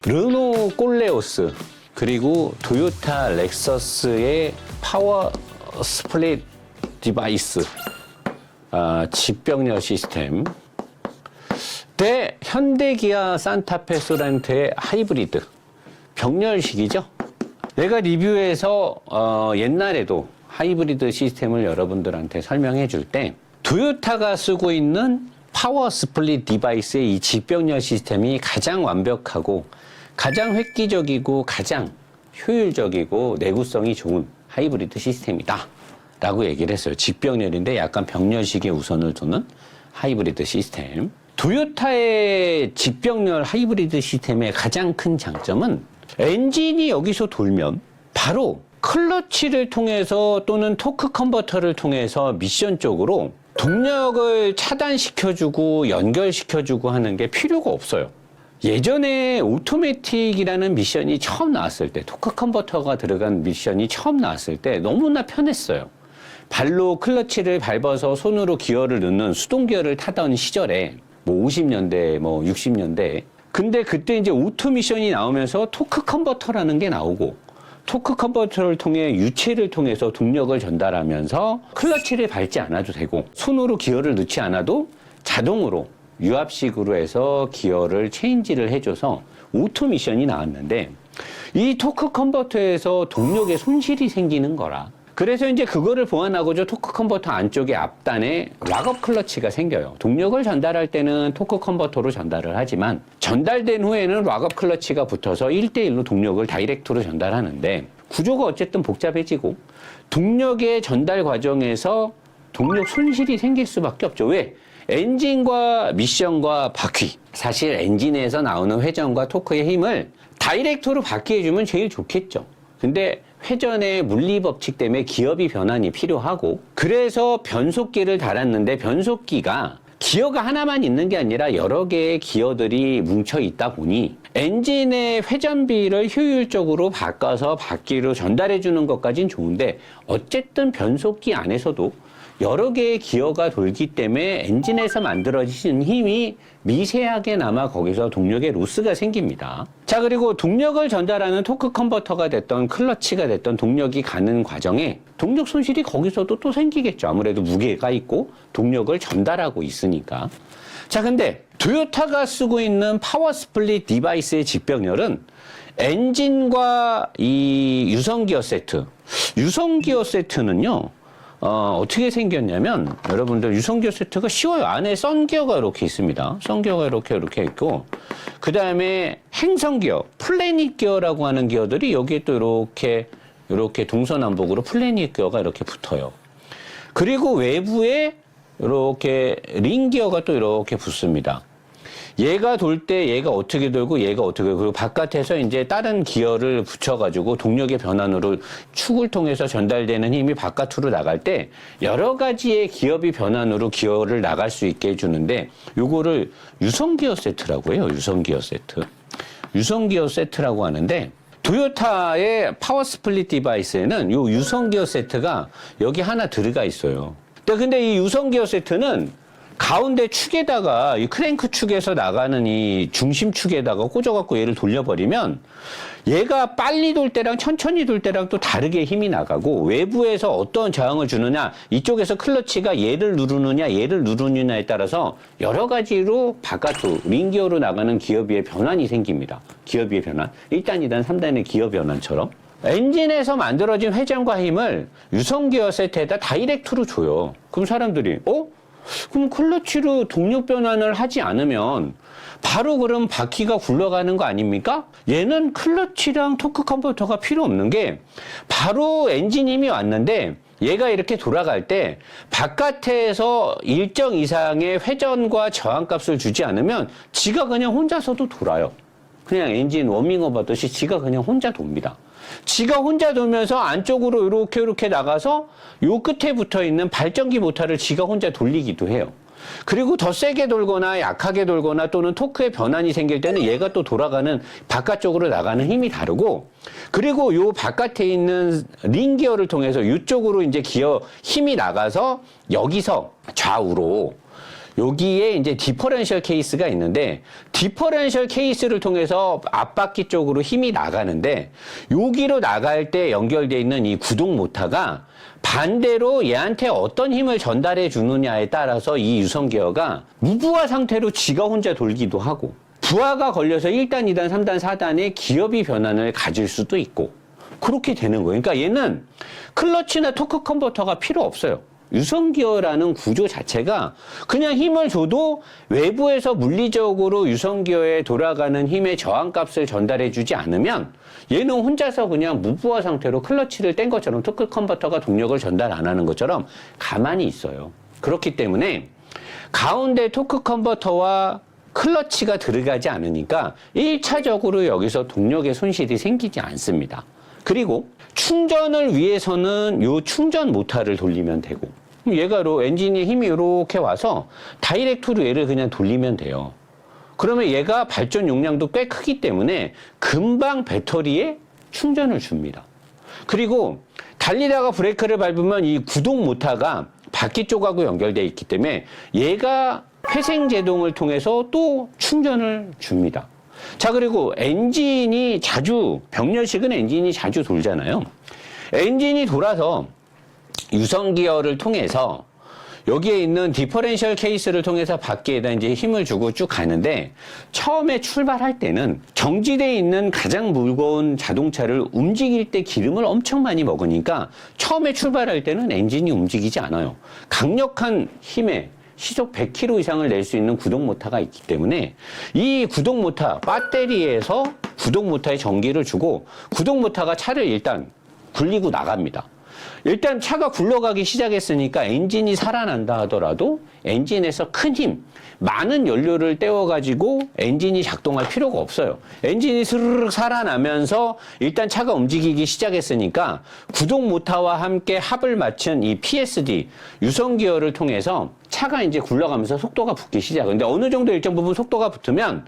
르노 꼴레오스 그리고 도요타 렉서스의 파워 스플릿 디바이스 직병렬 시스템 대 현대 기아 산타페 소렌토의 하이브리드 병렬식이죠. 내가 리뷰에서 옛날에도 하이브리드 시스템을 여러분들한테 설명해 줄 때 도요타가 쓰고 있는 파워 스플릿 디바이스의 이 직병렬 시스템이 가장 완벽하고 가장 획기적이고 가장 효율적이고 내구성이 좋은 하이브리드 시스템이다 라고 얘기를 했어요. 직병렬인데 약간 병렬식에 우선을 두는 하이브리드 시스템. 도요타의 직병렬 하이브리드 시스템의 가장 큰 장점은 엔진이 여기서 돌면 바로 클러치를 통해서 또는 토크 컨버터를 통해서 미션 쪽으로 동력을 차단시켜주고 연결시켜주고 하는 게 필요가 없어요. 예전에 오토매틱이라는 미션이 처음 나왔을 때, 토크 컨버터가 들어간 미션이 처음 나왔을 때 너무나 편했어요. 발로 클러치를 밟아서 손으로 기어를 넣는 수동 기어를 타던 시절에 50년대, 60년대. 근데 그때 이제 오토 미션이 나오면서 토크 컨버터라는 게 나오고 토크 컨버터를 통해 유체를 통해서 동력을 전달하면서 클러치를 밟지 않아도 되고 손으로 기어를 넣지 않아도 자동으로 유압식으로 해서 기어를 체인지를 해줘서 오토 미션이 나왔는데 이 토크 컨버터에서 동력에 손실이 생기는 거라. 그래서 이제 그거를 보완하고자 토크 컨버터 안쪽에 앞단에 락업 클러치가 생겨요. 동력을 전달할 때는 토크 컨버터로 전달을 하지만 전달된 후에는 락업 클러치가 붙어서 1대1로 동력을 다이렉트로 전달하는데 구조가 어쨌든 복잡해지고 동력의 전달 과정에서 동력 손실이 생길 수밖에 없죠. 왜? 엔진과 미션과 바퀴. 사실 엔진에서 나오는 회전과 토크의 힘을 다이렉트로 받게 해주면 제일 좋겠죠. 근데 회전의 물리법칙 때문에 기업이 변환이 필요하고 그래서 변속기를 달았는데 변속기가 기어가 하나만 있는 게 아니라 여러 개의 기어들이 뭉쳐 있다 보니 엔진의 회전비를 효율적으로 바꿔서 바퀴로 전달해 주는 것까진 좋은데 어쨌든 변속기 안에서도 여러 개의 기어가 돌기 때문에 엔진에서 만들어지는 힘이 미세하게나마 거기서 동력의 로스가 생깁니다. 자, 그리고 동력을 전달하는 토크 컨버터가 됐던 클러치가 됐던 동력이 가는 과정에 동력 손실이 거기서도 또 생기겠죠. 아무래도 무게가 있고 동력을 전달하고 있으니까. 자, 근데 도요타가 쓰고 있는 파워 스플릿 디바이스의 직병렬은 엔진과 이 유성기어 세트. 유성기어 세트는요. 어떻게 생겼냐면 여러분들 유성기어 세트가 쉬워요. 안에 썬기어가 이렇게 있습니다. 썬기어가 이렇게 있고 그 다음에 행성기어, 플래닛 기어라고 하는 기어들이 여기에 또 이렇게 동서남북으로 플래닛 기어가 이렇게 붙어요. 그리고 외부에 이렇게 링 기어가 또 이렇게 붙습니다. 얘가 돌 때 얘가 어떻게 돌고 얘가 어떻게 돌고 그리고 바깥에서 이제 다른 기어를 붙여가지고 동력의 변환으로 축을 통해서 전달되는 힘이 바깥으로 나갈 때 여러 가지의 기업이 변환으로 기어를 나갈 수 있게 해주는데 요거를 유성기어 세트라고 해요. 유성기어 세트. 유성기어 세트라고 하는데 도요타의 파워 스플릿 디바이스에는 요 유성기어 세트가 여기 하나 들어가 있어요. 근데 이 유성기어 세트는 가운데 축에다가 이 크랭크 축에서 나가는 이 중심 축에다가 꽂아갖고 얘를 돌려버리면 얘가 빨리 돌 때랑 천천히 돌 때랑 또 다르게 힘이 나가고 외부에서 어떤 저항을 주느냐 이쪽에서 클러치가 얘를 누르느냐에 따라서 여러 가지로 바깥으로 링기어로 나가는 기어비의 변환이 생깁니다. 기어비의 변환 1단, 2단, 3단의 기어 변환처럼 엔진에서 만들어진 회전과 힘을 유성기어 세트에다 다이렉트로 줘요. 그럼 사람들이 그럼 클러치로 동력 변환을 하지 않으면 바로 그럼 바퀴가 굴러가는 거 아닙니까? 얘는 클러치랑 토크 컨버터가 필요 없는 게 바로 엔진 힘이 왔는데 얘가 이렇게 돌아갈 때 바깥에서 일정 이상의 회전과 저항값을 주지 않으면 지가 그냥 혼자서도 돌아요. 그냥 엔진 워밍업 하듯이 지가 그냥 혼자 돕니다. 지가 혼자 돌면서 안쪽으로 이렇게 나가서 요 끝에 붙어 있는 발전기 모터를 지가 혼자 돌리기도 해요. 그리고 더 세게 돌거나 약하게 돌거나 또는 토크의 변환이 생길 때는 얘가 또 돌아가는 바깥쪽으로 나가는 힘이 다르고 그리고 요 바깥에 있는 링 기어를 통해서 이쪽으로 이제 기어 힘이 나가서 여기서 좌우로 여기에 이제 디퍼런셜 케이스가 있는데 디퍼런셜 케이스를 통해서 앞바퀴 쪽으로 힘이 나가는데 여기로 나갈 때 연결되어 있는 이 구동 모터가 반대로 얘한테 어떤 힘을 전달해 주느냐에 따라서 이 유선 기어가 무부하 상태로 지가 혼자 돌기도 하고 부하가 걸려서 1단, 2단, 3단, 4단의 기업이 변환을 가질 수도 있고 그렇게 되는 거예요. 그러니까 얘는 클러치나 토크 컨버터가 필요 없어요. 유선 기어라는 구조 자체가 그냥 힘을 줘도 외부에서 물리적으로 유선 기어에 돌아가는 힘의 저항값을 전달해 주지 않으면 얘는 혼자서 그냥 무부하 상태로 클러치를 뗀 것처럼 토크 컨버터가 동력을 전달 안 하는 것처럼 가만히 있어요. 그렇기 때문에 가운데 토크 컨버터와 클러치가 들어가지 않으니까 1차적으로 여기서 동력의 손실이 생기지 않습니다. 그리고 충전을 위해서는 요 충전 모터를 돌리면 되고 얘가로 엔진의 힘이 이렇게 와서 다이렉트로 얘를 그냥 돌리면 돼요. 그러면 얘가 발전 용량도 꽤 크기 때문에 금방 배터리에 충전을 줍니다. 그리고 달리다가 브레이크를 밟으면 이 구동 모터가 바퀴 쪽하고 연결되어 있기 때문에 얘가 회생제동을 통해서 또 충전을 줍니다. 자, 그리고 엔진이 자주, 병렬식은 엔진이 자주 돌잖아요. 엔진이 돌아서 유선 기어를 통해서 여기에 있는 디퍼런셜 케이스를 통해서 바퀴에다 이제 힘을 주고 쭉 가는데 처음에 출발할 때는 정지되어 있는 가장 무거운 자동차를 움직일 때 기름을 엄청 많이 먹으니까 처음에 출발할 때는 엔진이 움직이지 않아요. 강력한 힘에 시속 100km 이상을 낼 수 있는 구동 모터가 있기 때문에 이 구동 모터, 배터리에서 구동 모터에 전기를 주고 구동 모터가 차를 일단 굴리고 나갑니다. 일단 차가 굴러가기 시작했으니까 엔진이 살아난다 하더라도 엔진에서 큰 힘, 많은 연료를 떼어가지고 엔진이 작동할 필요가 없어요. 엔진이 스르륵 살아나면서 일단 차가 움직이기 시작했으니까 구동 모터와 함께 합을 맞춘 이 PSD, 유선 기어를 통해서 차가 이제 굴러가면서 속도가 붙기 시작해요. 근데 어느 정도 일정 부분 속도가 붙으면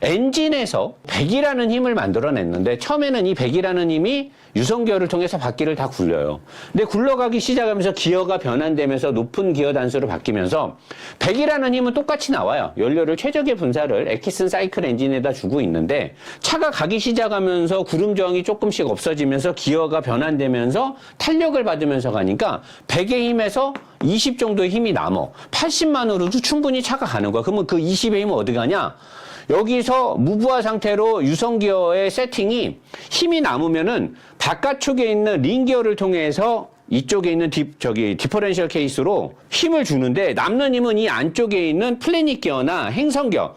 엔진에서 100이라는 힘을 만들어냈는데 처음에는 이 100이라는 힘이 유선 기어를 통해서 바퀴를 다 굴려요. 근데 굴러가기 시작하면서 기어가 변환되면서 높은 기어 단수로 바뀌면서 100이라는 힘은 똑같이 나와요. 연료를 최적의 분사를 에키슨 사이클 엔진에다 주고 있는데 차가 가기 시작하면서 구름 저항이 조금씩 없어지면서 기어가 변환되면서 탄력을 받으면서 가니까 100의 힘에서 20 정도의 힘이 남아. 80만으로도 충분히 차가 가는 거야. 그러면 그 20의 힘은 어디 가냐? 여기서 무부하 상태로 유선 기어의 세팅이 힘이 남으면은 바깥쪽에 있는 링 기어를 통해서 이쪽에 있는 디퍼런셜 케이스로 힘을 주는데 남는 힘은 이 안쪽에 있는 플래닛 기어나 행성 기어,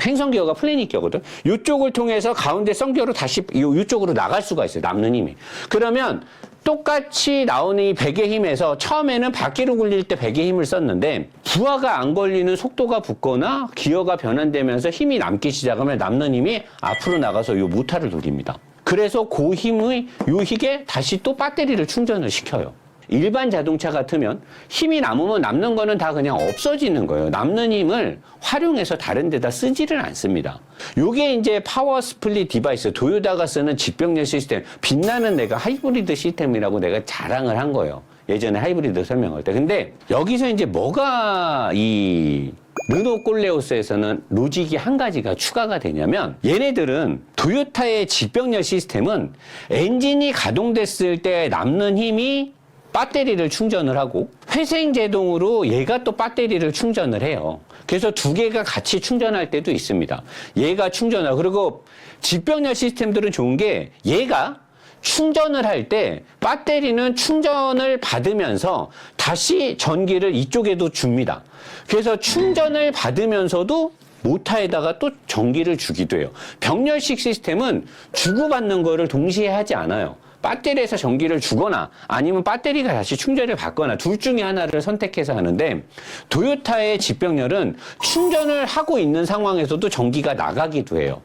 행성 기어가 플래닛 기어거든. 이쪽을 통해서 가운데 성 기어로 다시 이쪽으로 나갈 수가 있어요. 남는 힘이. 그러면 똑같이 나오는 이 100의 힘에서 처음에는 바퀴를 굴릴 때 100의 힘을 썼는데 부하가 안 걸리는 속도가 붙거나 기어가 변환되면서 힘이 남기 시작하면 남는 힘이 앞으로 나가서 이 모터를 돌립니다. 그래서 그 힘의 요 힘에 다시 또 배터리를 충전을 시켜요. 일반 자동차 같으면 힘이 남으면 남는 거는 다 그냥 없어지는 거예요. 남는 힘을 활용해서 다른 데다 쓰지를 않습니다. 요게 이제 파워 스플릿 디바이스, 도요타가 쓰는 직병렬 시스템, 빛나는 내가 하이브리드 시스템이라고 내가 자랑을 한 거예요. 예전에 하이브리드 설명할 때. 근데 여기서 이제 뭐가 이 르노 꼴레오스에서는 로직이 한 가지가 추가가 되냐면 얘네들은 도요타의 직병렬 시스템은 엔진이 가동됐을 때 남는 힘이 배터리를 충전을 하고 회생제동으로 얘가 또 배터리를 충전을 해요. 그래서 두 개가 같이 충전할 때도 있습니다. 얘가 충전하고 그리고 직병렬 시스템들은 좋은 게 얘가 충전을 할 때 배터리는 충전을 받으면서 다시 전기를 이쪽에도 줍니다. 그래서 충전을 받으면서도 모터에다가 또 전기를 주기도 해요. 병렬식 시스템은 주고받는 거를 동시에 하지 않아요. 배터리에서 전기를 주거나 아니면 배터리가 다시 충전을 받거나 둘 중에 하나를 선택해서 하는데 도요타의 직병렬은 충전을 하고 있는 상황에서도 전기가 나가기도 해요.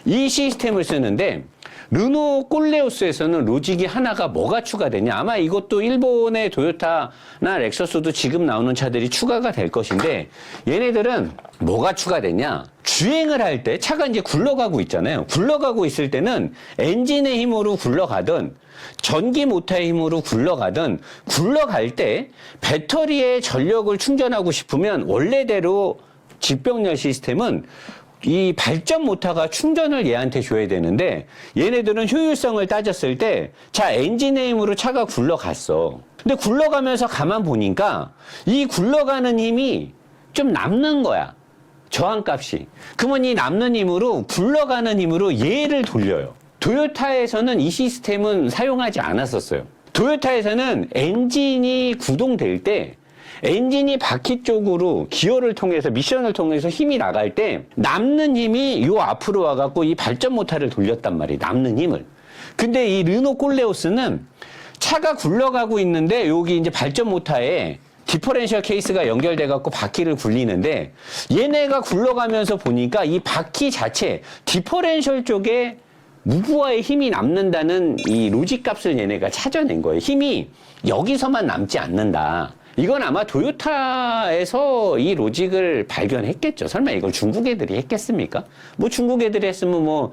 이 시스템을 쓰는데 르노 꼴레오스에서는 로직이 하나가 뭐가 추가되냐? 아마 이것도 일본의 도요타나 렉서스도 지금 나오는 차들이 추가가 될 것인데 얘네들은 뭐가 추가되냐? 주행을 할 때 차가 이제 굴러가고 있잖아요. 굴러가고 있을 때는 엔진의 힘으로 굴러가든 전기 모터의 힘으로 굴러가든 굴러갈 때 배터리에 전력을 충전하고 싶으면 원래대로 직병렬 시스템은 이 발전 모터가 충전을 얘한테 줘야 되는데 얘네들은 효율성을 따졌을 때 자, 엔진의 힘으로 차가 굴러갔어. 근데 굴러가면서 가만 보니까 이 굴러가는 힘이 좀 남는 거야. 저항값이. 그러면 이 남는 힘으로 굴러가는 힘으로 얘를 돌려요. 도요타에서는 이 시스템은 사용하지 않았었어요. 도요타에서는 엔진이 구동될 때 엔진이 바퀴 쪽으로 기어를 통해서 미션을 통해서 힘이 나갈 때 남는 힘이 요 앞으로 와갖고 이 발전 모터를 돌렸단 말이에요. 남는 힘을. 근데 이 르노 꼴레오스는 차가 굴러가고 있는데 여기 이제 발전 모터에 디퍼렌셜 케이스가 연결돼 갖고 바퀴를 굴리는데 얘네가 굴러가면서 보니까 이 바퀴 자체 디퍼렌셜 쪽에 무브와의 힘이 남는다는 이 로직 값을 얘네가 찾아낸 거예요. 힘이 여기서만 남지 않는다. 이건 아마 도요타에서 이 로직을 발견했겠죠. 설마 이걸 중국 애들이 했겠습니까? 뭐 중국 애들이 했으면 뭐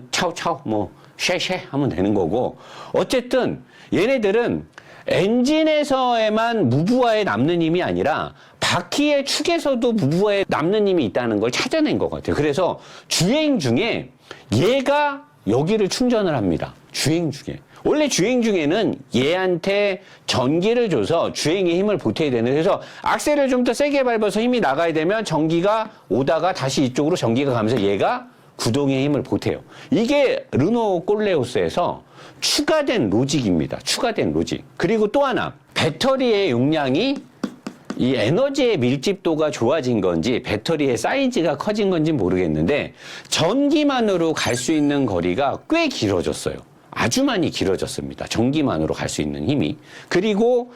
차오차오 쉐쉐 하면 되는 거고. 어쨌든 얘네들은 엔진에서에만 무브와의 남는 힘이 아니라 바퀴의 축에서도 무브와의 남는 힘이 있다는 걸 찾아낸 것 같아요. 그래서 주행 중에 얘가 여기를 충전을 합니다. 주행 중에. 원래 주행 중에는 얘한테 전기를 줘서 주행에 힘을 보태야 되는, 그래서 악셀을 좀 더 세게 밟아서 힘이 나가야 되면 전기가 오다가 다시 이쪽으로 전기가 가면서 얘가 구동에 힘을 보태요. 이게 르노 꼴레오스에서 추가된 로직입니다. 추가된 로직. 그리고 또 하나, 배터리의 용량이 이 에너지의 밀집도가 좋아진 건지 배터리의 사이즈가 커진 건지 모르겠는데 전기만으로 갈 수 있는 거리가 꽤 길어졌어요. 아주 많이 길어졌습니다. 전기만으로 갈 수 있는 힘이. 그리고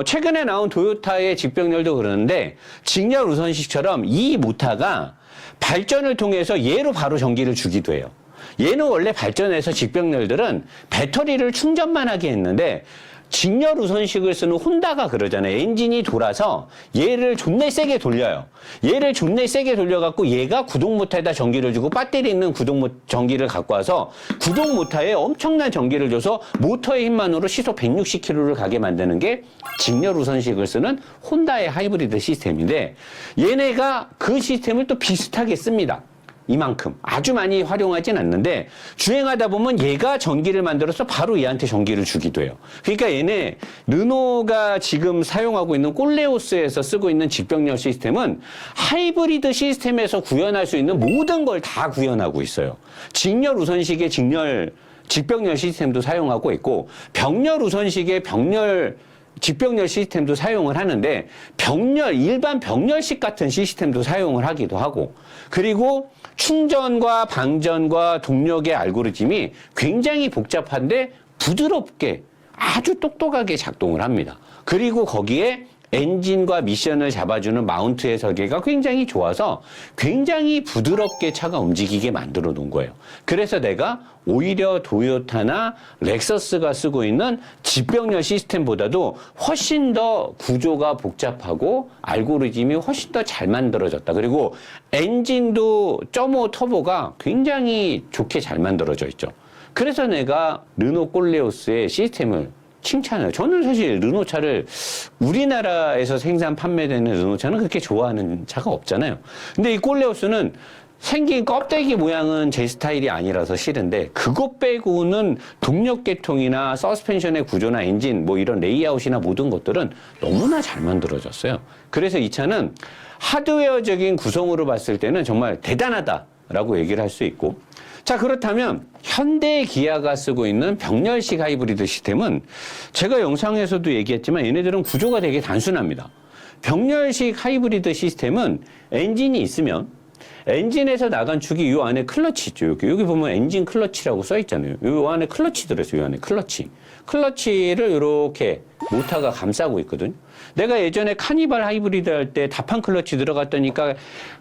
최근에 나온 도요타의 직병렬도 그러는데 직렬 우선식처럼 이 모터가 발전을 통해서 얘로 바로 전기를 주기도 해요. 얘는 원래 발전해서 직병렬들은 배터리를 충전만 하게 했는데 직렬 우선식을 쓰는 혼다가 그러잖아요. 엔진이 돌아서 얘를 존내 세게 돌려요. 얘를 존내 세게 돌려갖고 얘가 구동 모터에다 전기를 주고 배터리 있는 전기를 갖고 와서 구동 모터에 엄청난 전기를 줘서 모터의 힘만으로 시속 160km를 가게 만드는 게 직렬 우선식을 쓰는 혼다의 하이브리드 시스템인데 얘네가 그 시스템을 또 비슷하게 씁니다. 이만큼 아주 많이 활용하진 않는데 주행하다 보면 얘가 전기를 만들어서 바로 얘한테 전기를 주기도 해요. 그러니까 얘네 르노가 지금 사용하고 있는 꼴레오스에서 쓰고 있는 직병렬 시스템은 하이브리드 시스템에서 구현할 수 있는 모든 걸 다 구현하고 있어요. 직렬 우선식의 직병렬 시스템도 사용하고 있고 병렬 우선식의 직병렬 시스템도 사용을 하는데 일반 병렬식 같은 시스템도 사용을 하기도 하고, 그리고 충전과 방전과 동력의 알고리즘이 굉장히 복잡한데 부드럽게 아주 똑똑하게 작동을 합니다. 그리고 거기에 엔진과 미션을 잡아주는 마운트의 설계가 굉장히 좋아서 굉장히 부드럽게 차가 움직이게 만들어 놓은 거예요. 그래서 내가 오히려 도요타나 렉서스가 쓰고 있는 직병렬 시스템보다도 훨씬 더 구조가 복잡하고 알고리즘이 훨씬 더 잘 만들어졌다. 그리고 엔진도 1.5 터보가 굉장히 좋게 잘 만들어져 있죠. 그래서 내가 르노 꼴레오스의 시스템을 칭찬해요. 저는 사실 르노차를 우리나라에서 생산 판매되는 르노차는 그렇게 좋아하는 차가 없잖아요. 근데 이 꼴레오스는 생긴 껍데기 모양은 제 스타일이 아니라서 싫은데 그것 빼고는 동력 계통이나 서스펜션의 구조나 엔진 뭐 이런 레이아웃이나 모든 것들은 너무나 잘 만들어졌어요. 그래서 이 차는 하드웨어적인 구성으로 봤을 때는 정말 대단하다라고 얘기를 할 수 있고, 자, 그렇다면 현대 기아가 쓰고 있는 병렬식 하이브리드 시스템은 제가 영상에서도 얘기했지만 얘네들은 구조가 되게 단순합니다. 병렬식 하이브리드 시스템은 엔진이 있으면 엔진에서 나간 축이 이 안에 클러치 있죠. 여기 보면 엔진 클러치라고 써 있잖아요. 이 안에 클러치 들어있어요. 이 안에 클러치. 클러치를 이렇게 모터가 감싸고 있거든요. 내가 예전에 카니발 하이브리드 할 때 다판 클러치 들어갔다니까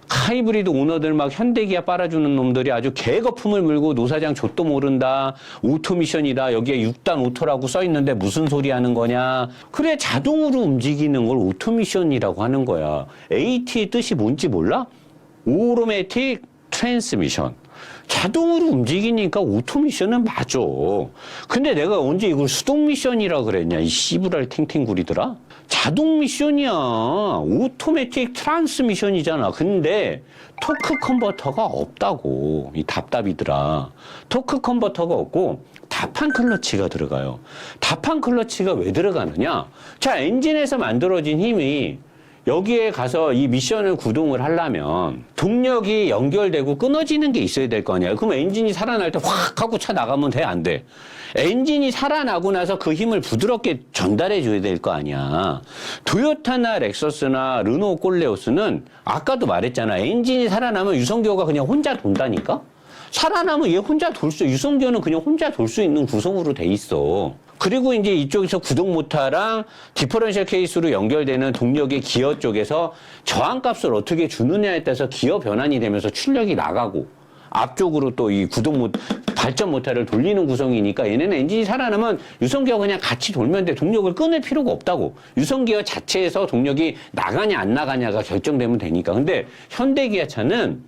하이브리드 오너들 막 현대기아 빨아주는 놈들이 아주 개거품을 물고 노사장 좆도 모른다. 오토미션이다. 여기에 6단 오토라고 써 있는데 무슨 소리 하는 거냐. 그래, 자동으로 움직이는 걸 오토미션이라고 하는 거야. AT의 뜻이 뭔지 몰라? 오토매틱 트랜스미션. 자동으로 움직이니까 오토미션은 맞아. 근데 내가 언제 이걸 수동 미션이라 그랬냐, 이 씨부랄 탱탱구리들아? 자동 미션이야. 오토매틱 트랜스미션이잖아. 근데 토크 컨버터가 없다고. 이 답답이들아. 토크 컨버터가 없고 다판 클러치가 들어가요. 다판 클러치가 왜 들어가느냐? 자, 엔진에서 만들어진 힘이 여기에 가서 이 미션을 구동을 하려면 동력이 연결되고 끊어지는 게 있어야 될 거 아니야. 그럼 엔진이 살아날 때 확 하고 차 나가면 돼? 안 돼? 엔진이 살아나고 나서 그 힘을 부드럽게 전달해 줘야 될 거 아니야. 도요타나 렉서스나 르노 꼴레오스는 아까도 말했잖아. 엔진이 살아나면 유성기어가 그냥 혼자 돈다니까? 살아나면 얘 혼자 유성기어는 그냥 혼자 돌 수 있는 구성으로 돼 있어. 그리고 이제 이쪽에서 구동 모터랑 디퍼런셜 케이스로 연결되는 동력의 기어 쪽에서 저항값을 어떻게 주느냐에 따라서 기어 변환이 되면서 출력이 나가고 앞쪽으로 또 이 발전 모터를 돌리는 구성이니까 얘네는 엔진이 살아나면 유성기어 그냥 같이 돌면 돼. 동력을 끊을 필요가 없다고. 유성기어 자체에서 동력이 나가냐 안 나가냐가 결정되면 되니까. 근데 현대기아차는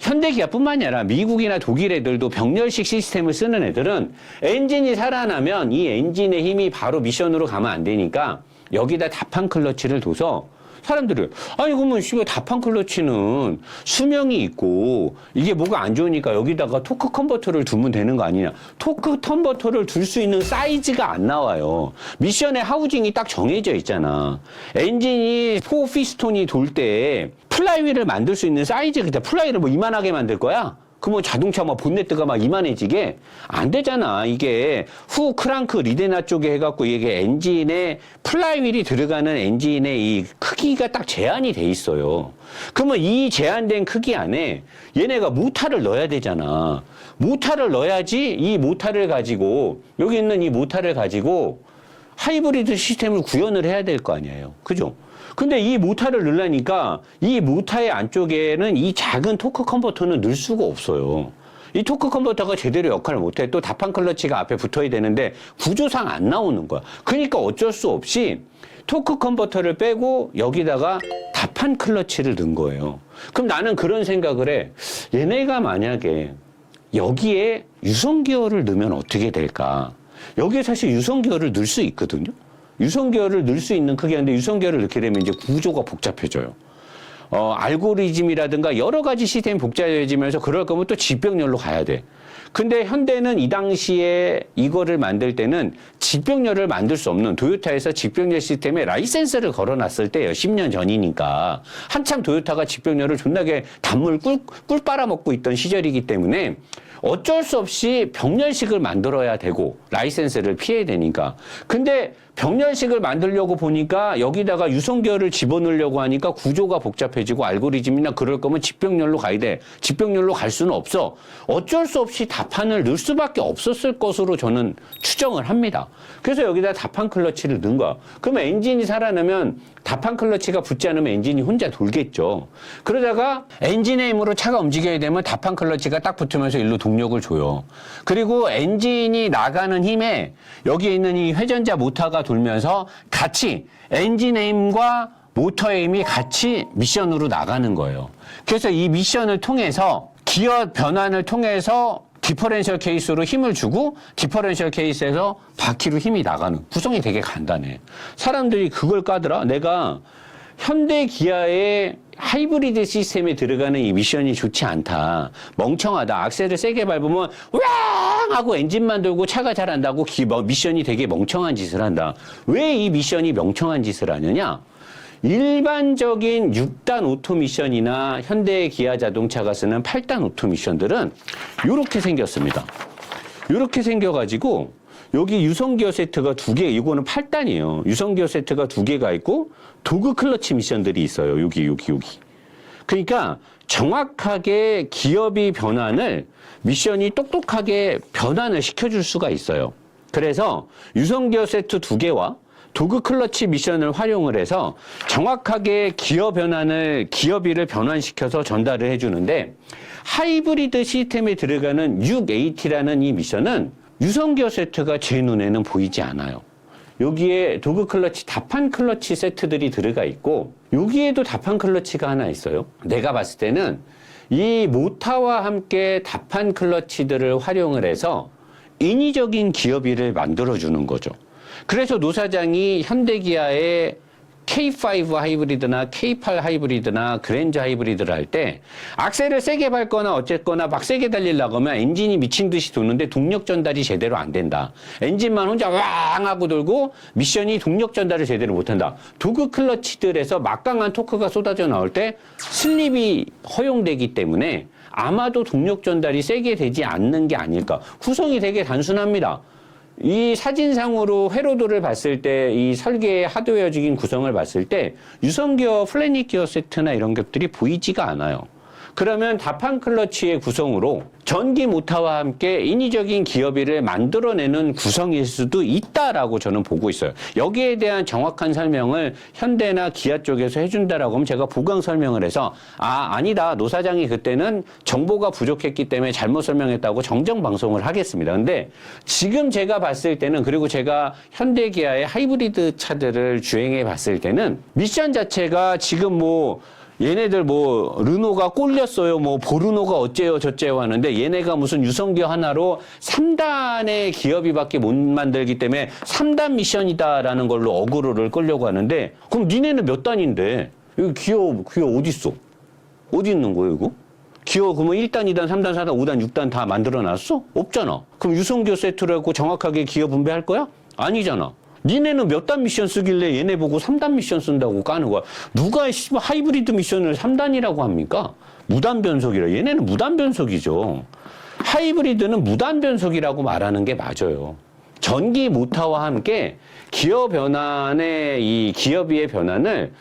현대기아뿐만이 아니라 미국이나 독일 애들도 병렬식 시스템을 쓰는 애들은 엔진이 살아나면 이 엔진의 힘이 바로 미션으로 가면 안 되니까 여기다 다판 클러치를 둬서 사람들은 아니 그러면 씨발 다판 클러치는 수명이 있고 이게 뭐가 안 좋으니까 여기다가 토크 컨버터를 두면 되는 거 아니냐. 토크 컨버터를 둘 수 있는 사이즈가 안 나와요. 미션의 하우징이 딱 정해져 있잖아. 엔진이 4피스톤이 돌 때 플라이휠을 만들 수 있는 사이즈, 그때 플라이휠을 뭐 이만하게 만들 거야? 그러면 자동차 막 본네트가 막 이만해지게? 안 되잖아. 이게 후 크랑크 리데나 쪽에 해갖고 이게 엔진에 플라이휠이 들어가는 엔진의 이 크기가 딱 제한이 돼 있어요. 그러면 이 제한된 크기 안에 얘네가 모터를 넣어야 되잖아. 모터를 넣어야지 이 모터를 가지고, 여기 있는 이 모터를 가지고 하이브리드 시스템을 구현을 해야 될 거 아니에요. 그죠? 근데 이 모터를 넣으려니까 이 모터의 안쪽에는 이 작은 토크 컨버터는 넣을 수가 없어요. 이 토크 컨버터가 제대로 역할을 못해. 또 다판 클러치가 앞에 붙어야 되는데 구조상 안 나오는 거야. 그러니까 어쩔 수 없이 토크 컨버터를 빼고 여기다가 다판 클러치를 넣은 거예요. 그럼 나는 그런 생각을 해. 얘네가 만약에 여기에 유성기어를 넣으면 어떻게 될까? 여기에 사실 유성기어를 넣을 수 있거든요. 유성기어를 넣을 수 있는 크기인데 유성기어를 넣게 되면 이제 구조가 복잡해져요. 알고리즘이라든가 여러 가지 시스템이 복잡해지면서 그럴 거면 또 직병렬로 가야 돼. 근데 현대는 이 당시에 이거를 만들 때는 직병렬을 만들 수 없는, 도요타에서 직병렬 시스템에 라이센스를 걸어놨을 때예요. 10년 전이니까. 한참 도요타가 직병렬을 존나게 단물 꿀 빨아먹고 있던 시절이기 때문에 어쩔 수 없이 병렬식을 만들어야 되고 라이센스를 피해야 되니까. 근데 병렬식을 만들려고 보니까 여기다가 유성기어를 집어넣으려고 하니까 구조가 복잡해지고 알고리즘이나 그럴 거면 직병렬로 가야 돼. 직병렬로 갈 수는 없어. 어쩔 수 없이 다판을 넣을 수밖에 없었을 것으로 저는 추정을 합니다. 그래서 여기다 다판 클러치를 넣은 거야. 그러면 엔진이 살아나면 다판 클러치가 붙지 않으면 엔진이 혼자 돌겠죠. 그러다가 엔진의 힘으로 차가 움직여야 되면 다판 클러치가 딱 붙으면서 일로 동력을 줘요. 그리고 엔진이 나가는 힘에 여기에 있는 이 회전자 모터가 돌면서 같이 엔진의 힘과 모터의 힘이 같이 미션으로 나가는 거예요. 그래서 이 미션을 통해서 기어 변환을 통해서 디퍼런셜 케이스로 힘을 주고 디퍼런셜 케이스에서 바퀴로 힘이 나가는 구성이 되게 간단해. 사람들이 그걸 까더라. 내가 현대 기아의 하이브리드 시스템에 들어가는 이 미션이 좋지 않다. 멍청하다. 악셀을 세게 밟으면 왕 하고 엔진만 돌고 차가 잘 안 나고 미션이 되게 멍청한 짓을 한다. 왜 이 미션이 멍청한 짓을 하느냐? 일반적인 6단 오토 미션이나 현대 기아 자동차가 쓰는 8단 오토 미션들은 이렇게 생겼습니다. 이렇게 생겨가지고 여기 유성기어 세트가 2개, 이거는 8단이에요. 유성기어 세트가 2개가 있고 도그 클러치 미션들이 있어요. 여기. 그러니까 정확하게 기어비 변환을 미션이 똑똑하게 변환을 시켜줄 수가 있어요. 그래서 유성기어 세트 2개와 도그 클러치 미션을 활용을 해서 정확하게 기어비를 변환시켜서 전달을 해주는데, 하이브리드 시스템에 들어가는 6AT라는 이 미션은 유성기어 세트가 제 눈에는 보이지 않아요. 여기에 도그 클러치, 다판 클러치 세트들이 들어가 있고 여기에도 다판 클러치가 하나 있어요. 내가 봤을 때는 이 모타와 함께 다판 클러치들을 활용을 해서 인위적인 기어비를 만들어주는 거죠. 그래서 노 사장이 현대기아의 K5 하이브리드나 K8 하이브리드나 그랜저 하이브리드를 할 때 악셀을 세게 밟거나 어쨌거나 막 세게 달리려고 하면 엔진이 미친 듯이 도는데 동력 전달이 제대로 안 된다. 엔진만 혼자 왕 하고 돌고 미션이 동력 전달을 제대로 못한다. 도그 클러치들에서 막강한 토크가 쏟아져 나올 때 슬립이 허용되기 때문에 아마도 동력 전달이 세게 되지 않는 게 아닐까. 구성이 되게 단순합니다. 이 사진상으로 회로도를 봤을 때 이 설계의 하드웨어적인 구성을 봤을 때 유선기어, 플래닛 기어 세트나 이런 것들이 보이지가 않아요. 그러면 다판 클러치의 구성으로 전기 모타와 함께 인위적인 기어비를 만들어내는 구성일 수도 있다라고 저는 보고 있어요. 여기에 대한 정확한 설명을 현대나 기아 쪽에서 해준다라고 하면 제가 보강 설명을 해서 아니다. 노 사장이 그때는 정보가 부족했기 때문에 잘못 설명했다고 정정 방송을 하겠습니다. 근데 지금 제가 봤을 때는 그리고 제가 현대 기아의 하이브리드 차들을 주행해 봤을 때는 미션 자체가 지금 얘네들 르노가 꼴렸어요. 보르노가 어째요 저째요 하는데 얘네가 무슨 유성기어 하나로 3단의 기어비밖에 못 만들기 때문에 3단 미션이다라는 걸로 어그로를 끌려고 하는데 그럼 니네는 몇 단인데? 여기 기어 어딨어? 어디 있는 거예요 이거? 기어 그러면 1단, 2단, 3단, 4단, 5단, 6단 다 만들어놨어? 없잖아. 그럼 유성기어 세트로 하고 정확하게 기어 분배할 거야? 아니잖아. 니네는 몇 단 미션 쓰길래 얘네 보고 3단 미션 쓴다고 까는 거야. 누가 하이브리드 미션을 3단이라고 합니까? 무단 변속이라. 얘네는 무단 변속이죠. 하이브리드는 무단 변속이라고 말하는 게 맞아요. 전기 모터와 함께 기어 변환의 이 기어비의 변환을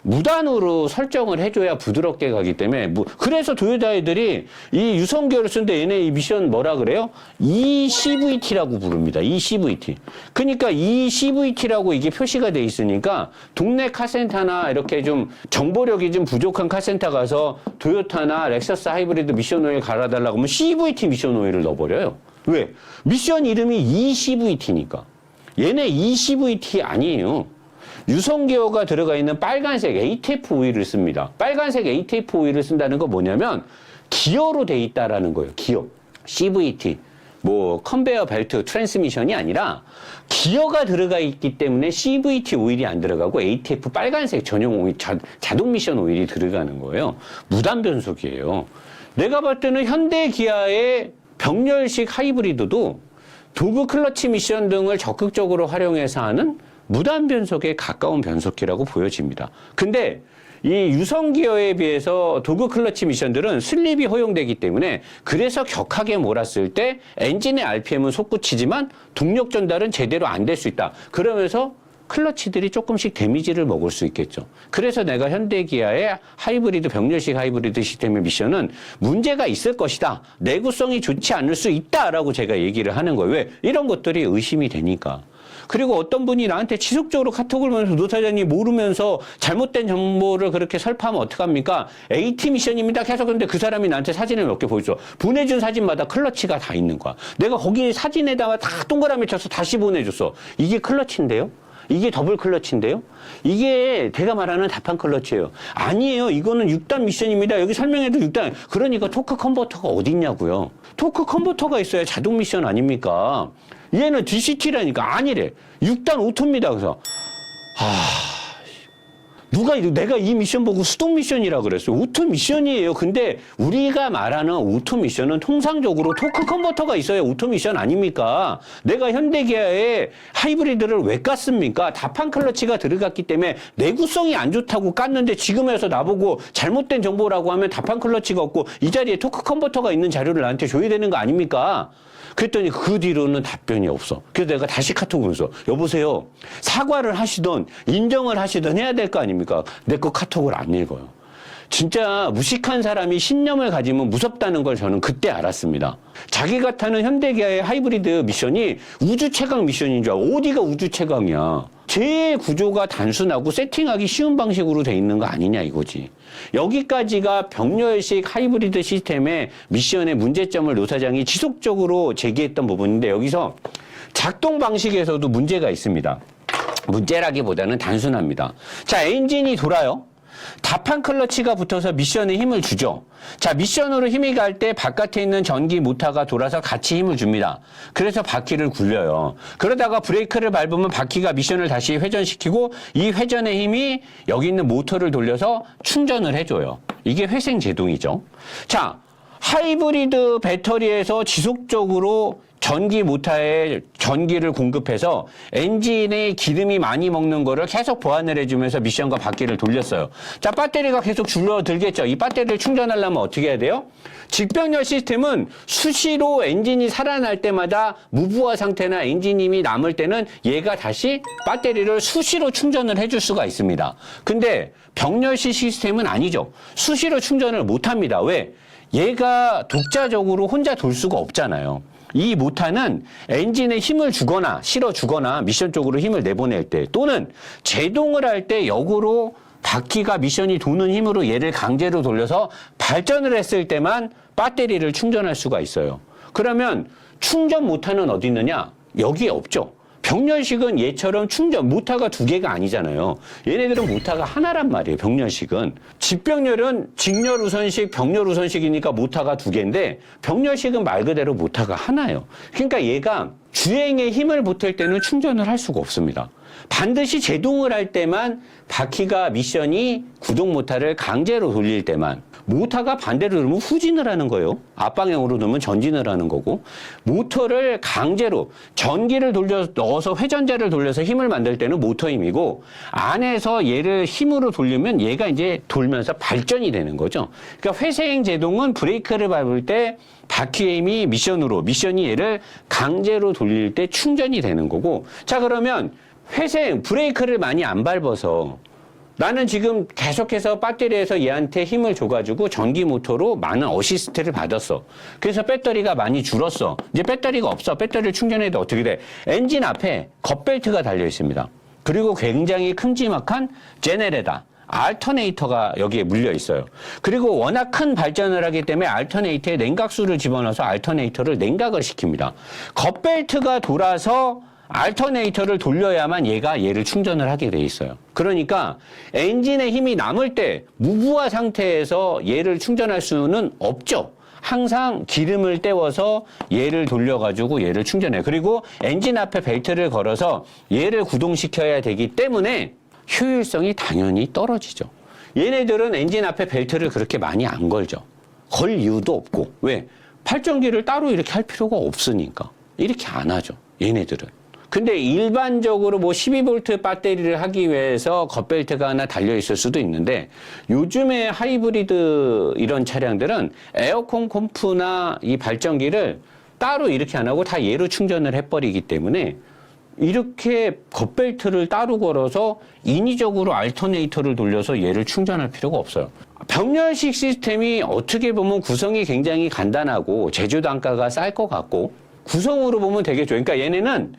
무단으로 설정을 해줘야 부드럽게 가기 때문에 그래서 도요타 애들이 이 유성기어를 쓰는데 얘네 이 미션 뭐라 그래요? ECVT라고 부릅니다. ECVT. 그러니까 ECVT라고 이게 표시가 돼 있으니까 동네 카센터나 이렇게 좀 정보력이 좀 부족한 카센터 가서 도요타나 렉서스 하이브리드 미션 오일 갈아달라고 하면 CVT 미션 오일을 넣어버려요. 왜? 미션 이름이 ECVT니까. 얘네 ECVT 아니에요. 유성기어가 들어가 있는 빨간색 ATF 오일을 씁니다. 빨간색 ATF 오일을 쓴다는 건 뭐냐면 기어로 돼 있다라는 거예요. 기어. CVT. 컨베어 벨트 트랜스미션이 아니라 기어가 들어가 있기 때문에 CVT 오일이 안 들어가고 ATF 빨간색 전용 오일, 자동 미션 오일이 들어가는 거예요. 무단 변속이에요. 내가 봤을 때는 현대 기아의 병렬식 하이브리드도 도그 클러치 미션 등을 적극적으로 활용해서 하는 무단 변속에 가까운 변속기라고 보여집니다. 근데 이 유성기어에 비해서 도그 클러치 미션들은 슬립이 허용되기 때문에 그래서 격하게 몰았을 때 엔진의 RPM은 솟구치지만 동력 전달은 제대로 안 될 수 있다. 그러면서 클러치들이 조금씩 데미지를 먹을 수 있겠죠. 그래서 내가 현대기아의 하이브리드, 병렬식 하이브리드 시스템의 미션은 문제가 있을 것이다. 내구성이 좋지 않을 수 있다라고 제가 얘기를 하는 거예요. 왜? 이런 것들이 의심이 되니까. 그리고 어떤 분이 나한테 지속적으로 카톡을 보내면서 노 사장님 모르면서 잘못된 정보를 그렇게 설파하면 어떡합니까? AT 미션입니다. 계속 근데 그 사람이 나한테 사진을 몇 개 보여줘. 보내준 사진마다 클러치가 다 있는 거야. 내가 거기 사진에다가 다 동그라미 쳐서 다시 보내줬어. 이게 클러치인데요? 이게 더블 클러치인데요? 이게 제가 말하는 다판 클러치예요. 아니에요. 이거는 6단 미션입니다. 여기 설명해도 6단. 그러니까 토크 컨버터가 어디 있냐고요. 토크 컨버터가 있어야 자동 미션 아닙니까? 얘는 DCT라니까 아니래. 6단 오토입니다. 그래서 내가 이 미션 보고 수동 미션이라 그랬어요. 오토 미션이에요. 근데 우리가 말하는 오토 미션은 통상적으로 토크 컨버터가 있어야 오토 미션 아닙니까? 내가 현대기아의 하이브리드를 왜 깠습니까? 다판 클러치가 들어갔기 때문에 내구성이 안 좋다고 깠는데 지금에서 나보고 잘못된 정보라고 하면 다판 클러치가 없고 이 자리에 토크 컨버터가 있는 자료를 나한테 줘야 되는 거 아닙니까? 그랬더니 그 뒤로는 답변이 없어. 그래서 내가 다시 카톡 오면서 여보세요. 사과를 하시던 인정을 하시던 해야 될 거 아닙니까? 내 거 카톡을 안 읽어요. 진짜 무식한 사람이 신념을 가지면 무섭다는 걸 저는 그때 알았습니다. 자기가 타는 현대기아의 하이브리드 미션이 우주 최강 미션인 줄 알고 어디가 우주 최강이야. 제 구조가 단순하고 세팅하기 쉬운 방식으로 돼 있는 거 아니냐 이거지. 여기까지가 병렬식 하이브리드 시스템의 미션의 문제점을 노 사장이 지속적으로 제기했던 부분인데 여기서 작동 방식에서도 문제가 있습니다. 문제라기보다는 단순합니다. 자, 엔진이 돌아요. 답한 클러치가 붙어서 미션에 힘을 주죠. 자, 미션으로 힘이 갈 때 바깥에 있는 전기 모터가 돌아서 같이 힘을 줍니다. 그래서 바퀴를 굴려요. 그러다가 브레이크를 밟으면 바퀴가 미션을 다시 회전시키고 이 회전의 힘이 여기 있는 모터를 돌려서 충전을 해줘요. 이게 회생제동이죠. 자, 하이브리드 배터리에서 지속적으로 전기 모터에 전기를 공급해서 엔진에 기름이 많이 먹는 거를 계속 보완을 해주면서 미션과 바퀴를 돌렸어요. 자, 배터리가 계속 줄어들겠죠. 이 배터리를 충전하려면 어떻게 해야 돼요? 직병렬 시스템은 수시로 엔진이 살아날 때마다 무부하 상태나 엔진힘이 남을 때는 얘가 다시 배터리를 수시로 충전을 해줄 수가 있습니다. 근데 병렬식 시스템은 아니죠. 수시로 충전을 못합니다. 왜? 얘가 독자적으로 혼자 돌 수가 없잖아요. 이 모터는 엔진에 힘을 주거나 실어주거나 미션 쪽으로 힘을 내보낼 때 또는 제동을 할 때 역으로 바퀴가 미션이 도는 힘으로 얘를 강제로 돌려서 발전을 했을 때만 배터리를 충전할 수가 있어요. 그러면 충전 모터는 어디 있느냐? 여기에 없죠. 병렬식은 얘처럼 충전 모터가 두 개가 아니잖아요. 얘네들은 모터가 하나란 말이에요. 병렬식은. 직병렬은 직렬 우선식, 병렬 우선식이니까 모터가 두 개인데 병렬식은 말 그대로 모터가 하나예요. 그러니까 얘가 주행에 힘을 보탤 때는 충전을 할 수가 없습니다. 반드시 제동을 할 때만 바퀴가 미션이 구동 모터를 강제로 돌릴 때만 모터가 반대로 돌면 후진을 하는 거예요. 앞방향으로 돌면 전진을 하는 거고 모터를 강제로 전기를 넣어서 회전자를 돌려서 힘을 만들 때는 모터 힘이고 안에서 얘를 힘으로 돌리면 얘가 이제 돌면서 발전이 되는 거죠. 그러니까 회생 제동은 브레이크를 밟을 때 바퀴의 힘이 미션이 얘를 강제로 돌릴 때 충전이 되는 거고 자 그러면 회생 브레이크를 많이 안 밟아서 나는 지금 계속해서 배터리에서 얘한테 힘을 줘가지고 전기 모터로 많은 어시스트를 받았어. 그래서 배터리가 많이 줄었어. 이제 배터리가 없어. 배터리를 충전해야 돼. 어떻게 돼? 엔진 앞에 겉벨트가 달려 있습니다. 그리고 굉장히 큼지막한 제네레다. 알터네이터가 여기에 물려 있어요. 그리고 워낙 큰 발전을 하기 때문에 알터네이터에 냉각수를 집어넣어서 알터네이터를 냉각을 시킵니다. 겉벨트가 돌아서 알터네이터를 돌려야만 얘를 충전을 하게 돼 있어요. 그러니까 엔진의 힘이 남을 때 무부하 상태에서 얘를 충전할 수는 없죠. 항상 기름을 때워서 얘를 돌려가지고 얘를 충전해요. 그리고 엔진 앞에 벨트를 걸어서 얘를 구동시켜야 되기 때문에 효율성이 당연히 떨어지죠. 얘네들은 엔진 앞에 벨트를 그렇게 많이 안 걸죠. 걸 이유도 없고. 왜? 발전기를 따로 이렇게 할 필요가 없으니까. 이렇게 안 하죠. 얘네들은. 근데 일반적으로 뭐 12V 배터리를 하기 위해서 겉벨트가 하나 달려있을 수도 있는데 요즘에 하이브리드 이런 차량들은 에어컨 컴프나 이 발전기를 따로 이렇게 안 하고 다 얘로 충전을 해버리기 때문에 이렇게 겉벨트를 따로 걸어서 인위적으로 알터네이터를 돌려서 얘를 충전할 필요가 없어요. 병렬식 시스템이 어떻게 보면 구성이 굉장히 간단하고 제조 단가가 쌀 것 같고 구성으로 보면 되게 좋아요. 그러니까 얘네는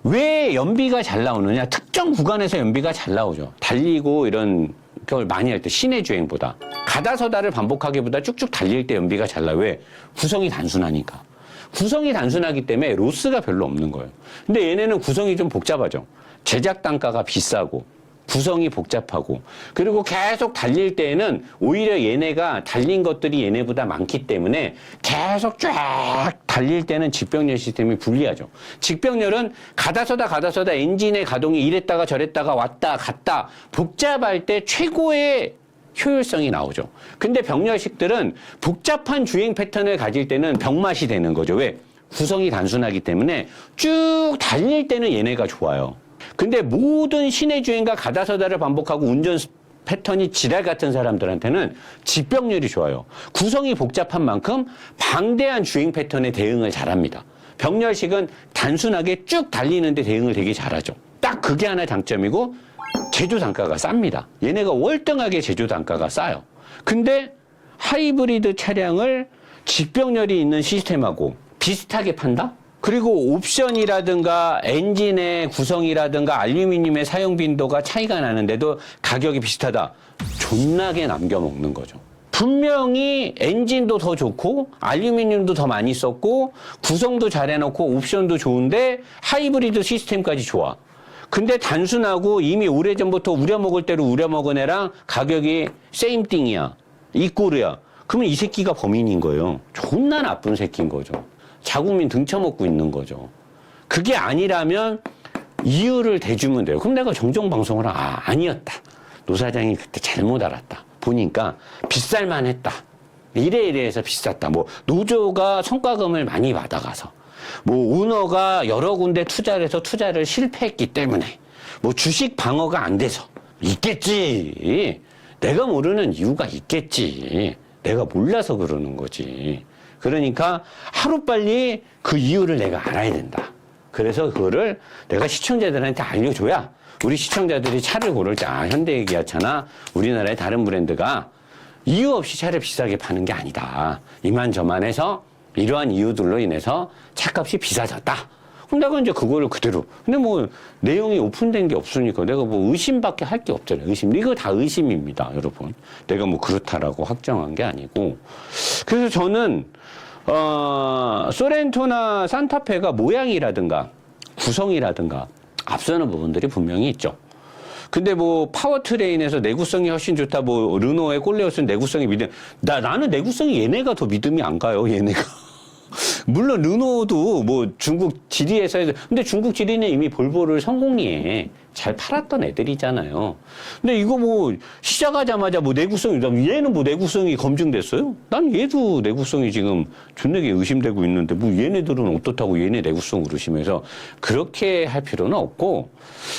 왜 연비가 잘 나오느냐? 특정 구간에서 연비가 잘 나오죠. 달리고 이런 걸 많이 할 때 시내 주행보다 가다서다를 반복하기보다 쭉쭉 달릴 때 연비가 잘 나요. 왜? 구성이 단순하니까. 구성이 단순하기 때문에 로스가 별로 없는 거예요. 근데 얘네는 구성이 좀 복잡하죠. 제작 단가가 비싸고 구성이 복잡하고 그리고 계속 달릴 때에는 오히려 얘네가 달린 것들이 얘네보다 많기 때문에 계속 쫙 달릴 때는 직병렬 시스템이 불리하죠. 직병렬은 가다서다 엔진의 가동이 이랬다가 저랬다가 왔다 갔다 복잡할 때 최고의 효율성이 나오죠. 근데 병렬식들은 복잡한 주행 패턴을 가질 때는 병맛이 되는 거죠. 왜? 구성이 단순하기 때문에 쭉 달릴 때는 얘네가 좋아요. 근데 모든 시내 주행과 가다서다를 반복하고 운전 패턴이 지랄 같은 사람들한테는 직병렬이 좋아요. 구성이 복잡한 만큼 방대한 주행 패턴에 대응을 잘합니다. 병렬식은 단순하게 쭉 달리는데 대응을 되게 잘하죠. 딱 그게 하나의 장점이고 제조 단가가 쌉니다. 얘네가 월등하게 제조 단가가 싸요. 근데 하이브리드 차량을 직병렬이 있는 시스템하고 비슷하게 판다? 그리고 옵션이라든가 엔진의 구성이라든가 알루미늄의 사용 빈도가 차이가 나는데도 가격이 비슷하다. 존나게 남겨먹는 거죠. 분명히 엔진도 더 좋고 알루미늄도 더 많이 썼고 구성도 잘 해놓고 옵션도 좋은데 하이브리드 시스템까지 좋아. 근데 단순하고 이미 오래전부터 우려먹을 대로 우려먹은 애랑 가격이 세임띵이야. 이꼬르야. 그러면 이 새끼가 범인인 거예요. 존나 나쁜 새끼인 거죠. 자국민 등쳐먹고 있는 거죠. 그게 아니라면 이유를 대주면 돼요. 그럼 내가 정정방송을 아니었다. 노 사장이 그때 잘못 알았다. 보니까 비쌀만 했다. 이래해서 비쌌다. 뭐 노조가 성과금을 많이 받아가서 뭐 오너가 여러 군데 투자를 해서 투자를 실패했기 때문에 뭐 주식 방어가 안 돼서 있겠지. 내가 모르는 이유가 있겠지. 내가 몰라서 그러는 거지. 그러니까 하루빨리 그 이유를 내가 알아야 된다. 그래서 그거를 내가 시청자들한테 알려줘야 우리 시청자들이 차를 고를 때 현대기아차나 우리나라의 다른 브랜드가 이유 없이 차를 비싸게 파는 게 아니다. 이만저만 해서 이러한 이유들로 인해서 차값이 비싸졌다. 그럼 내가 이제 그거를 그대로. 근데 뭐 내용이 오픈된 게 없으니까 내가 뭐 의심밖에 할 게 없잖아요. 의심. 이거 다 의심입니다, 여러분. 내가 뭐 그렇다라고 확정한 게 아니고. 그래서 저는 소렌토나 산타페가 모양이라든가 구성이라든가 앞서는 부분들이 분명히 있죠. 근데 뭐 파워트레인에서 내구성이 훨씬 좋다. 뭐 르노의 꼴레오스는 내구성이 나는 내구성이 얘네가 더 믿음이 안 가요. 얘네가. 물론 르노도 뭐 중국 지리에서 근데 중국 지리는 이미 볼보를 성공리에 잘 팔았던 애들이잖아요. 근데 이거 뭐 시작하자마자 뭐 내구성이 얘는 뭐 내구성이 검증됐어요? 난 얘도 내구성이 지금 존나게 의심되고 있는데 뭐 얘네들은 어떻다고 얘네 내구성을 의심해서 그렇게 할 필요는 없고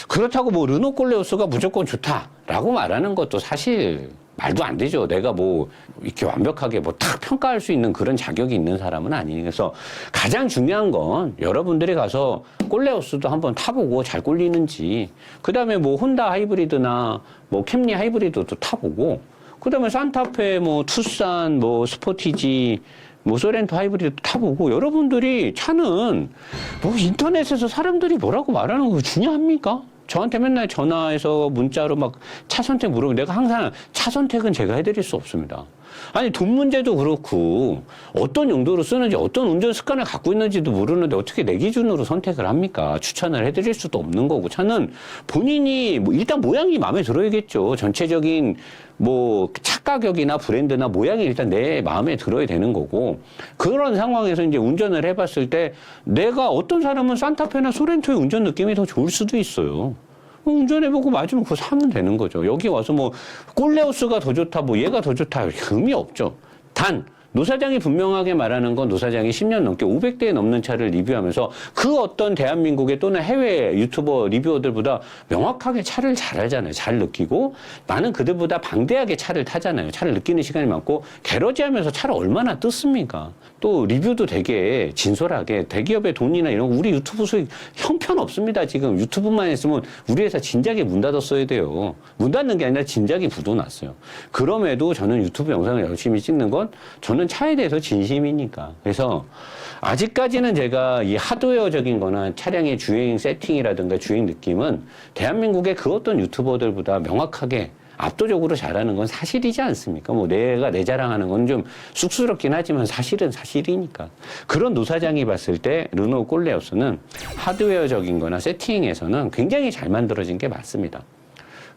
그렇다고 뭐 르노 꼴레오스가 무조건 좋다라고 말하는 것도 사실 말도 안 되죠. 내가 뭐 이렇게 완벽하게 뭐 탁 평가할 수 있는 그런 자격이 있는 사람은 아니니. 그래서 가장 중요한 건 여러분들이 가서 꼴레오스도 한번 타보고 잘 꼴리는지, 그 다음에 뭐 혼다 하이브리드나 뭐 캠리 하이브리드도 타보고, 그 다음에 산타페, 뭐 투싼, 뭐 스포티지, 뭐 소렌토 하이브리드 타보고, 여러분들이 차는 뭐 인터넷에서 사람들이 뭐라고 말하는 거 중요합니까? 저한테 맨날 전화해서 문자로 막 차 선택 물어보면 내가 항상 차 선택은 제가 해드릴 수 없습니다. 아니 돈 문제도 그렇고 어떤 용도로 쓰는지 어떤 운전 습관을 갖고 있는지도 모르는데 어떻게 내 기준으로 선택을 합니까? 추천을 해드릴 수도 없는 거고 차는 본인이 뭐 일단 모양이 마음에 들어야겠죠. 전체적인 뭐 차 가격이나 브랜드나 모양이 일단 내 마음에 들어야 되는 거고 그런 상황에서 이제 운전을 해봤을 때 내가 어떤 사람은 산타페나 소렌토의 운전 느낌이 더 좋을 수도 있어요. 운전해보고 맞으면 그거 사면 되는 거죠. 여기 와서 뭐 꼴레오스가 더 좋다, 뭐 얘가 더 좋다 의미 없죠. 단 노 사장이 분명하게 말하는 건 노 사장이 10년 넘게 500대에 넘는 차를 리뷰하면서 그 어떤 대한민국의 또는 해외 유튜버 리뷰어들보다 명확하게 차를 잘 알잖아요. 잘 느끼고 나는 그들보다 방대하게 차를 타잖아요. 차를 느끼는 시간이 많고 게러지하면서 차를 얼마나 뜯습니까? 또 리뷰도 되게 진솔하게 대기업의 돈이나 이런 거 우리 유튜브 수익 형편없습니다. 지금 유튜브만 했으면 우리 회사 진작에 문 닫았어야 돼요. 문 닫는 게 아니라 진작에 부도났어요. 그럼에도 저는 유튜브 영상을 열심히 찍는 건 저는 차에 대해서 진심이니까. 그래서 아직까지는 제가 이 하드웨어적인 거나 차량의 주행 세팅이라든가 주행 느낌은 대한민국의 그 어떤 유튜버들보다 명확하게 압도적으로 잘하는 건 사실이지 않습니까? 뭐 내가 내 자랑하는 건 좀 쑥스럽긴 하지만 사실은 사실이니까. 그런 노 사장이 봤을 때 르노 꼴레오스는 하드웨어적인 거나 세팅에서는 굉장히 잘 만들어진 게 맞습니다.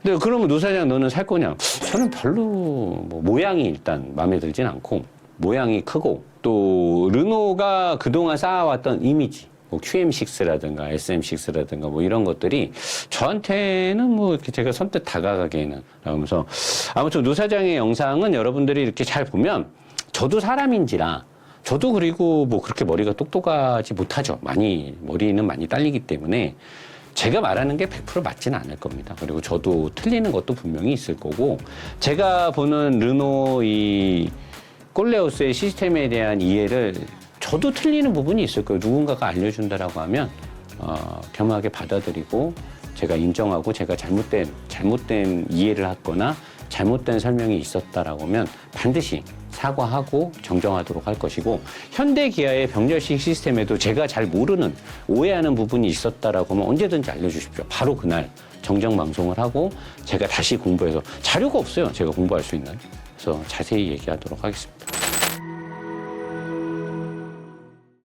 근데 그러면 노 사장 너는 살 거냐? 저는 별로 뭐 모양이 일단 마음에 들진 않고 모양이 크고 또 르노가 그동안 쌓아왔던 이미지 뭐 QM6라든가 SM6라든가 뭐 이런 것들이 저한테는 뭐 이렇게 제가 선뜻 다가가기에는 그러면서 아무튼 노 사장의 영상은 여러분들이 이렇게 잘 보면 저도 사람인지라 저도 그리고 뭐 그렇게 머리가 똑똑하지 못하죠. 머리는 많이 딸리기 때문에 제가 말하는 게 100% 맞지는 않을 겁니다. 그리고 저도 틀리는 것도 분명히 있을 거고 제가 보는 르노 이 꼴레오스의 시스템에 대한 이해를 저도 틀리는 부분이 있을 거예요. 누군가가 알려준다라고 하면 겸하게 받아들이고 제가 인정하고 제가 잘못된 이해를 했거나 잘못된 설명이 있었다라고 하면 반드시 사과하고 정정하도록 할 것이고 현대기아의 병렬식 시스템에도 제가 잘 모르는 오해하는 부분이 있었다라고 하면 언제든지 알려주십시오. 바로 그날 정정 방송을 하고 제가 다시 공부해서 자료가 없어요. 제가 공부할 수 있는. 그래서 자세히 얘기하도록 하겠습니다.